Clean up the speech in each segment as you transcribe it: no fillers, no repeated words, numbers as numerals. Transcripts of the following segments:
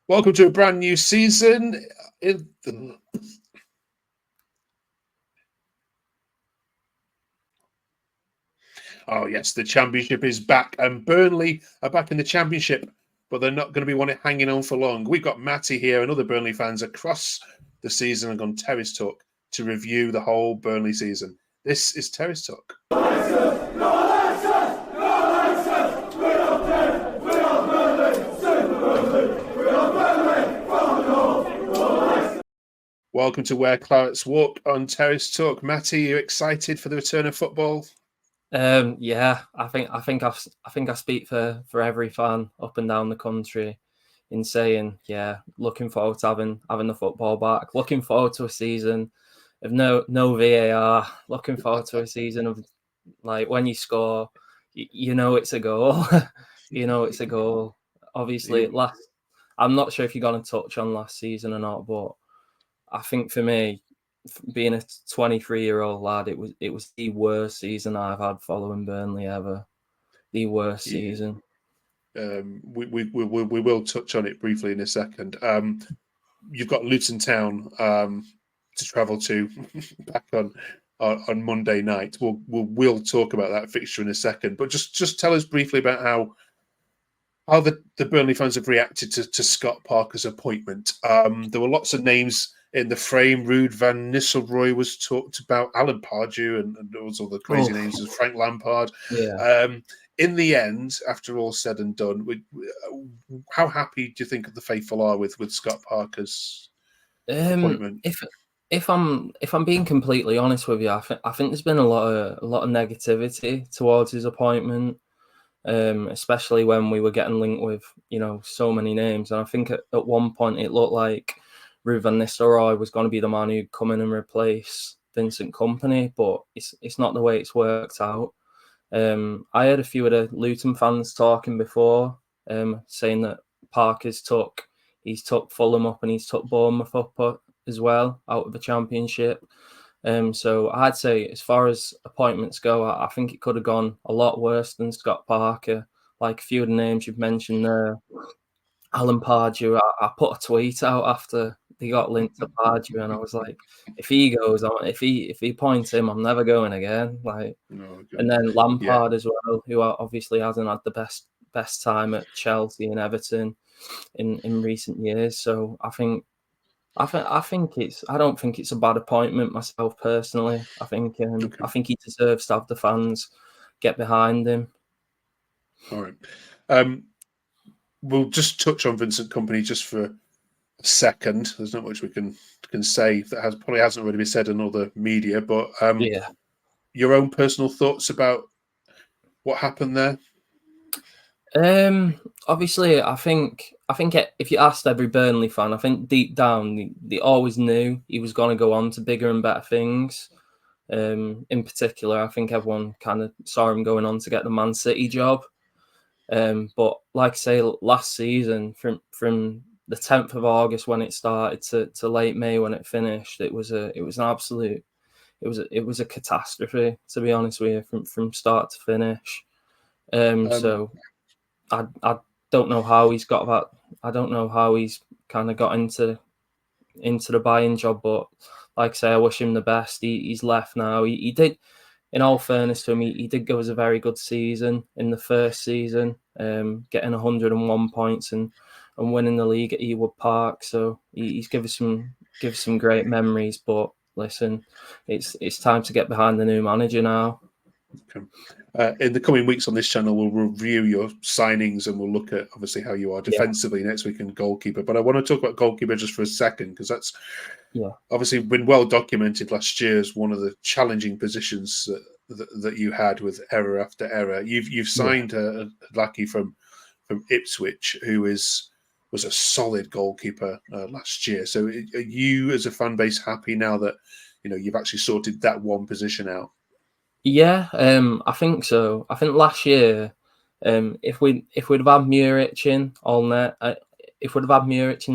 Welcome to a brand new season. Oh, yes, the Championship is back, and Burnley are back in the Championship, but they're not going to be hanging on for long. We've got Matty here and other Burnley fans across the season and on Terrace Talk to review the whole Burnley season. This is Terrace Talk. Welcome to Where Clarets Walk on Terrace Talk. Matty, you excited for the return of football? Yeah, I think I speak for every fan up and down the country in saying, yeah, looking forward to having the football back. Looking forward to a season of no VAR. Looking forward to a season of, like, when you score, you know it's a goal. You know it's a goal. Obviously, I'm not sure if you're going to touch on last season or not, but I think for me, being a 23-year-old lad, it was the worst season I've had following Burnley ever. The worst season. We will touch on it briefly in a second. You've got Luton Town to travel to back on Monday night. We'll talk about that fixture in a second, but just tell us briefly about how the Burnley fans have reacted to Scott Parker's appointment. There were lots of names in the frame. Ruud van Nistelrooy was talked about, Alan Pardew, and there was all the crazy names of Frank Lampard. Yeah. In the end, after all said and done, how happy do you think the faithful are with Scott Parker's appointment? If I'm being completely honest with you, I think there's been a lot of negativity towards his appointment, especially when we were getting linked with so many names, and I think at one point it looked like Ruud van Nistelrooy was going to be the man who'd come in and replace Vincent Kompany, but it's not the way it's worked out. I heard a few of the Luton fans talking before, saying that Parker's took Fulham up and he's took Bournemouth up as well out of the Championship. So I'd say, as far as appointments go, I think it could have gone a lot worse than Scott Parker. Like a few of the names you've mentioned there, Alan Pardew. I put a tweet out after they got linked to Pardew, and I was like, if he goes on, if he appoints him, I'm never going again. And then Lampard as well, who obviously hasn't had the best time at Chelsea and Everton in recent years. So I don't think it's a bad appointment myself personally. I think he deserves to have the fans get behind him. All right. We'll just touch on Vincent Kompany just for a second. There's not much we can say that probably hasn't already been said in other media, but your own personal thoughts about what happened there? Obviously, I think if you asked every Burnley fan, I think deep down they always knew he was going to go on to bigger and better things. In particular, I think everyone kind of saw him going on to get the Man City job. But like I say, last season, from the 10th of August when it started to late May when it finished, it was a catastrophe, to be honest with you, from start to finish. So I don't know how he's got that. I don't know how he's kind of got into the buying job, but like I say, I wish him the best. He's left now. He did, in all fairness to him, he did go as a very good season in the first season, getting 101 points and winning the league at Ewood Park. So he's given some great memories. But listen, it's time to get behind the new manager now. Okay. In the coming weeks on this channel, we'll review your signings and we'll look at obviously how you are defensively next week in goalkeeper. But I want to talk about goalkeeper just for a second, because that's obviously been well documented last year as one of the challenging positions that you had with error after error. You've signed a Lackey from Ipswich, who was a solid goalkeeper last year. So are you, as a fan base, happy now that you've actually sorted that one position out? Yeah, I think so. I think last year, if we'd have had Muric in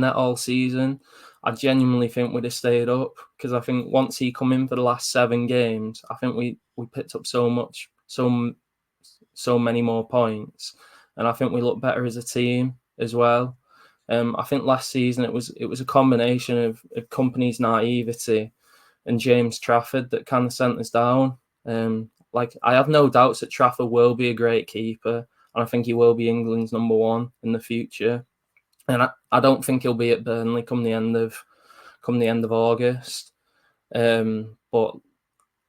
net all season, I genuinely think we'd have stayed up, because I think once he come in for the last 7 games, I think we picked up so many more points, and I think we look better as a team as well. I think last season it was a combination of Kompany's naivety and James Trafford that kind of sent us down. Like, I have no doubts that Trafford will be a great keeper, and I think he will be England's number one in the future. And I don't think he'll be at Burnley come the end of August. But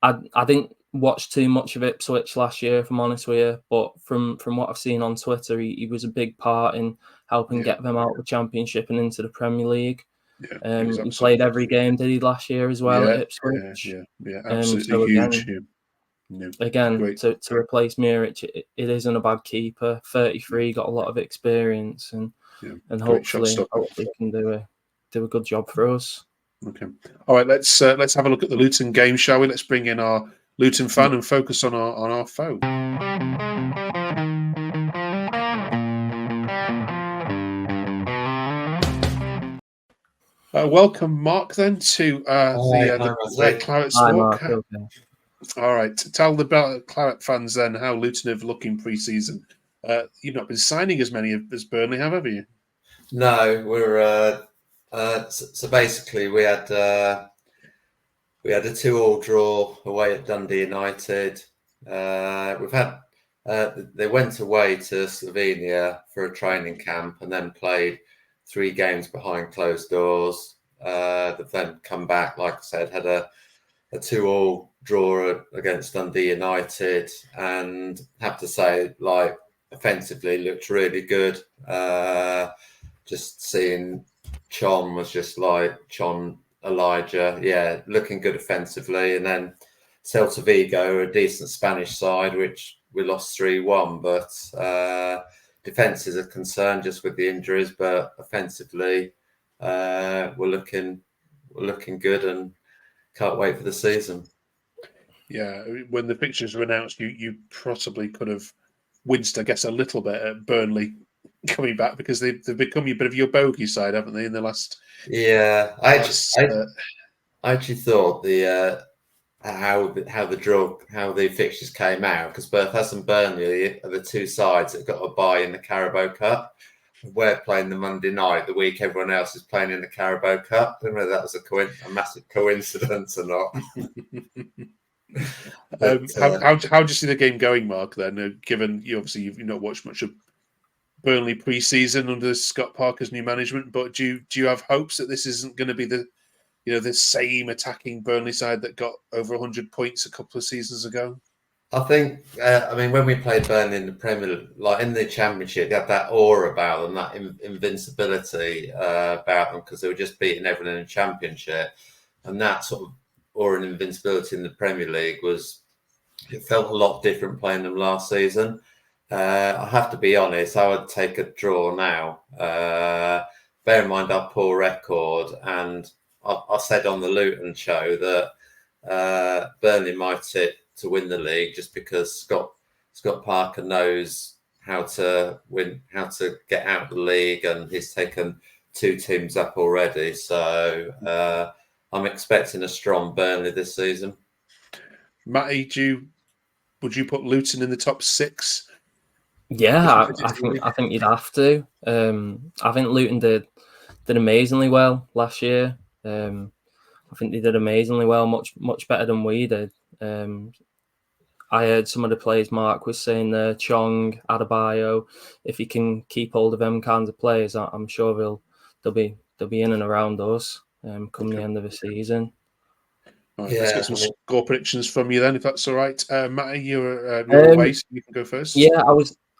I didn't watch too much of Ipswich last year, if I'm honest with you. But from what I've seen on Twitter, he was a big part in helping get them out of the Championship and into the Premier League. He played every game, did he, last year as well at Ipswich? Yeah, absolutely so huge. Again, to replace Muric, it isn't a bad keeper. 33, got a lot of experience, and hopefully can do a good job for us. Okay. All right, let's have a look at the Luton game, shall we? Let's bring in our Luton fan and focus on our foe. Welcome, Mark, then, to the Clarets Walk. Okay. All right, tell the Claret fans then how Luton have looking pre-season. You've not been signing as many as Burnley, have you? No, we're so basically we had a 2-2 draw away at Dundee United. We've had they went away to Slovenia for a training camp and then played 3 games behind closed doors. They've then come back, like I said, had a 2-2 draw against Dundee United, and have to say, like, offensively looked really good. Just seeing Chon was just like Chon Elijah, looking good offensively. And then Celta Vigo, a decent Spanish side, which we lost 3-1, but defence is a concern just with the injuries, but offensively we're looking good and can't wait for the season. Yeah, when the fixtures were announced, you possibly could have winced, I guess, a little bit at Burnley coming back, because they've become a bit of your bogey side, haven't they, in the last? Yeah, I actually thought how the fixtures came out, because Bethesda and Burnley are the 2 sides that got a bye in the Carabao Cup. We're playing the Monday night, the week everyone else is playing in the Carabao Cup. I don't know if that was a massive coincidence or not. How do you see the game going, Mark? Then, given you've not watched much of Burnley pre-season under Scott Parker's new management, but do you have hopes that this isn't going to be the same attacking Burnley side that got over 100 points a couple of seasons ago? I think, when we played Burnley in the Premier League, like in the Championship, they had that aura about them, that invincibility about them, because they were just beating everyone in the Championship. And that sort of aura and invincibility in the Premier League it felt a lot different playing them last season. I have to be honest, I would take a draw now. Bear in mind our poor record, and I said on the Luton show that Burnley might sit to win the league, just because Scott Parker knows how to win, how to get out of the league, and he's taken 2 teams up already. So I'm expecting a strong Burnley this season. Matty, would you put Luton in the top 6? Yeah, I think you'd have to. I think Luton did amazingly well last year. I think they did amazingly well, much better than we did. I heard some of the players Mark was saying there, Chong, Adebayo. If he can keep hold of them kinds of players, I'm sure they'll be in and around us come the end of the season. All right, let's get some score predictions from you then, if that's all right. Matty, you're away, so you can go first. Yeah,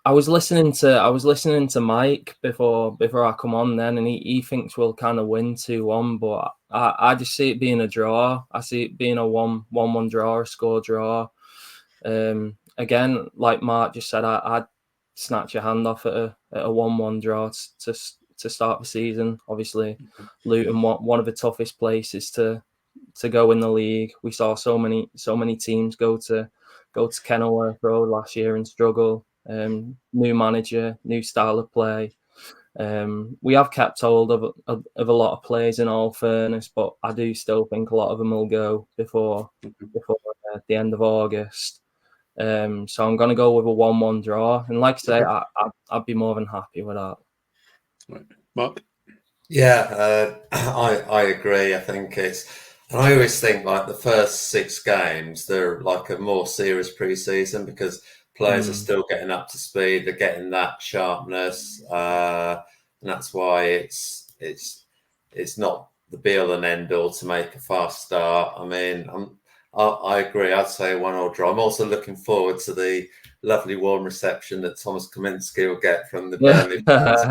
I was listening to Mike before I come on then, and he thinks we'll kind of win 2-1, but I just see it being a draw. I see it being a 1-1 draw, a score draw. Again, like Mark just said, I'd snatch your hand off at a 1-1 draw to start the season. Obviously, Luton, one of the toughest places to go in the league. We saw so many teams go to Kenilworth Road last year and struggle. New manager, new style of play. We have kept hold of a lot of players, in all fairness, but I do still think a lot of them will go before the end of August. So I'm going to go with a 1-1 draw, and like I say, I'd be more than happy with that. Right. Mark? Yeah, I agree. I think I always think like the first 6 games, they're like a more serious pre-season because players are still getting up to speed. They're getting that sharpness, and that's why it's not the be-all and end-all to make a fast start. I mean, I agree. I'd say 1-1 draw. I'm also looking forward to the lovely warm reception that Thomas Kaminski will get from the Burnley fans.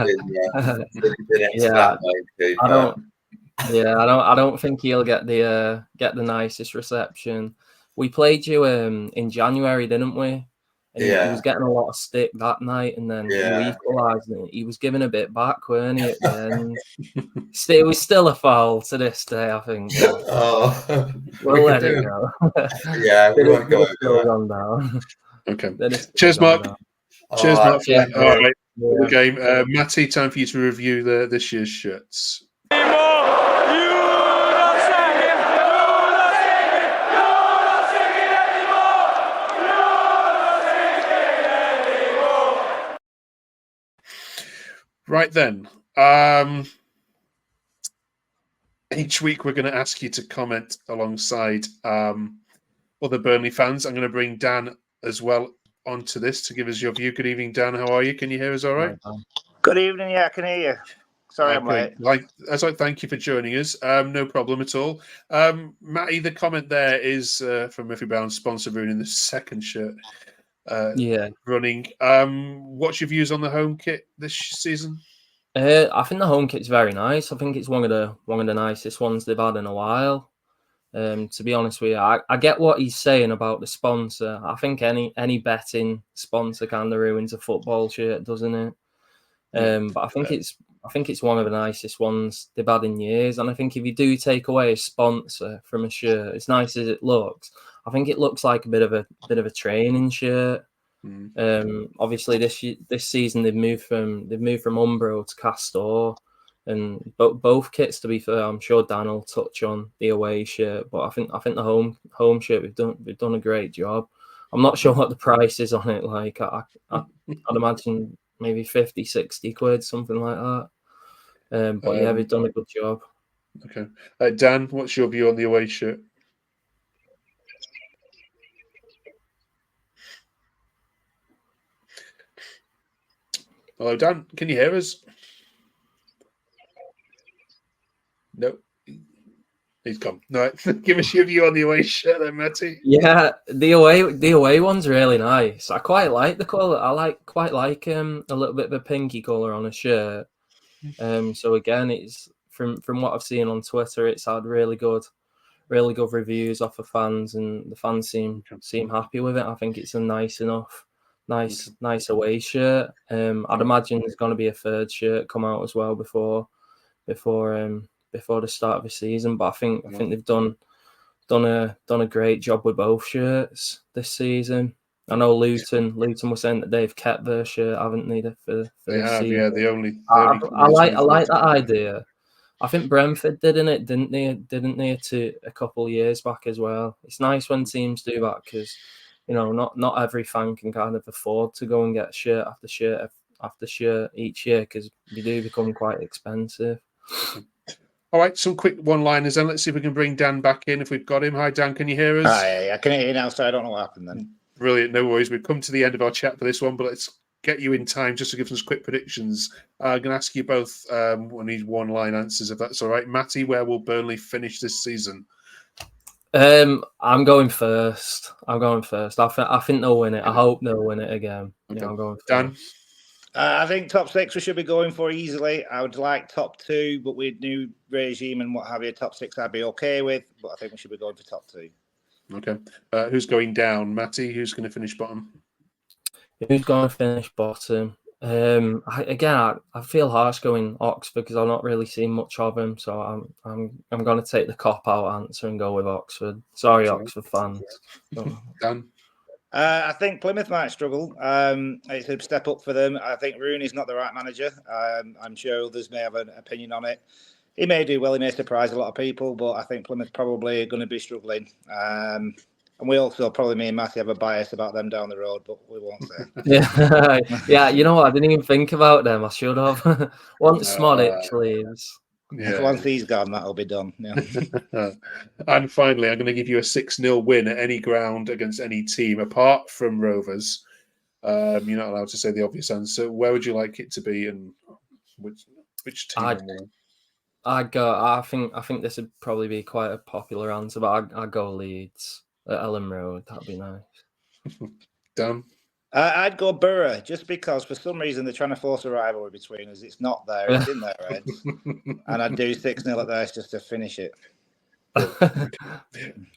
I don't think he'll get the nicest reception. We played you in January, didn't we? And he was getting a lot of stick that night, and then you equalised, and he was giving a bit back, weren't he, at the end? It was still a foul to this day, I think. We'll let it go. Yeah, we won't go gone down. Okay. Cheers, Mark. Cheers, Mark. All right. The game. Matty, time for you to review this year's shirts. Right then. Each week we're going to ask you to comment alongside other Burnley fans. I'm going to bring Dan as well onto this to give us your view. Good evening, Dan. How are you? Can you hear us all right? Good evening. Yeah, I can hear you. Sorry, I'm late. Thank you for joining us. No problem at all. Matty, the comment there is from Murphy Brown's sponsor ruining the second shirt. Running. What's your views on the home kit this season? I think the home kit's very nice. I think it's one of the nicest ones they've had in a while. To be honest with you, I get what he's saying about the sponsor. I think any betting sponsor kind of ruins a football shirt, doesn't it? But I think it's one of the nicest ones they've had in years. And I think if you do take away a sponsor from a shirt, as nice as it looks, I think it looks like a bit of a training shirt. Obviously this season they've moved from Umbro to Castor, and both kits, to be fair, I'm sure Dan will touch on the away shirt, but I think the home shirt we've done a great job. I'm not sure what the price is on it. Like I'd imagine maybe 50, 60 quid, something like that. But yeah, we've done a good job. Okay, Dan, what's your view on the away shirt? Hello, Dan. Can you hear us? No. He's gone. No, give us your view on the away shirt then, Matty. Yeah, the away one's really nice. I quite like the colour. I quite like a little bit of a pinky colour on a shirt. So again, it's from what I've seen on Twitter, it's had really good reviews off of fans, and the fans seem happy with it. I think it's a nice away shirt. I'd imagine there's going to be a third shirt come out as well before the start of the season. But I think they've done a great job with both shirts this season. I know Luton were saying that they've kept their shirt, haven't they? For this season. Yeah. The only I like that idea. I think Brentford didn't they a couple of years back as well. It's nice when teams do that because, you know, not every fan can kind of afford to go and get shirt after shirt each year because they do become quite expensive. All right, some quick one-liners then. Let's see if we can bring Dan back in if we've got him. Hi, Dan, can you hear us? Hi, I can hear you now, so I don't know what happened then. Brilliant, no worries. We've come to the end of our chat for this one, but let's get you in time just to give us quick predictions. I'm going to ask you both one-line answers, if that's all right. Matty, where will Burnley finish this season? I'm going first. I think they'll win it. I hope they'll win it again. Okay. Yeah, I'm going first. Dan? I think top 6 we should be going for easily. I would like top 2, but with new regime and what have you, top 6 I'd be okay with. But I think we should be going for top 2. Okay. Who's going down? Matty, who's going to finish bottom? Who's going to finish bottom? I feel harsh going Oxford because I've not really seen much of him. So I'm going to take the cop-out answer and go with Oxford. Sorry, Oxford fans. Dan? I think Plymouth might struggle. It's a step up for them. I think Rooney's not the right manager. I'm sure others may have an opinion on it. He may do well. He may surprise a lot of people, but I think Plymouth probably are going to be struggling. And we also, probably me and Matthew, have a bias about them down the road, but we won't say. Yeah, you know what? I didn't even think about them. I should have. Once Smodic leaves, Yeah. Once he's gone, that'll be done. Yeah. And finally, I'm going to give you a 6-0 win at any ground against any team, apart from Rovers. You're not allowed to say the obvious answer. Where would you like it to be, and which team? I'd go. I think this would probably be quite a popular answer, but I'd go Leeds at Ellen Road. That'd be nice. Dan? I'd go Borough, just because for some reason they're trying to force a rivalry between us. It's not there. It's in their heads. And I'd do 6-0 at theirs just to finish it.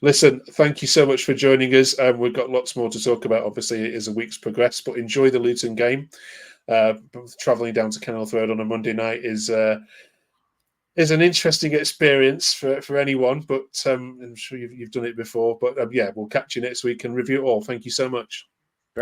Listen, thank you so much for joining us. We've got lots more to talk about, obviously, as the weeks progress, but enjoy the Luton game. Travelling down to Kenilworth Road on a Monday night is an interesting experience for anyone, but I'm sure you've done it before. But we'll catch you next week and review it all. Thank you so much.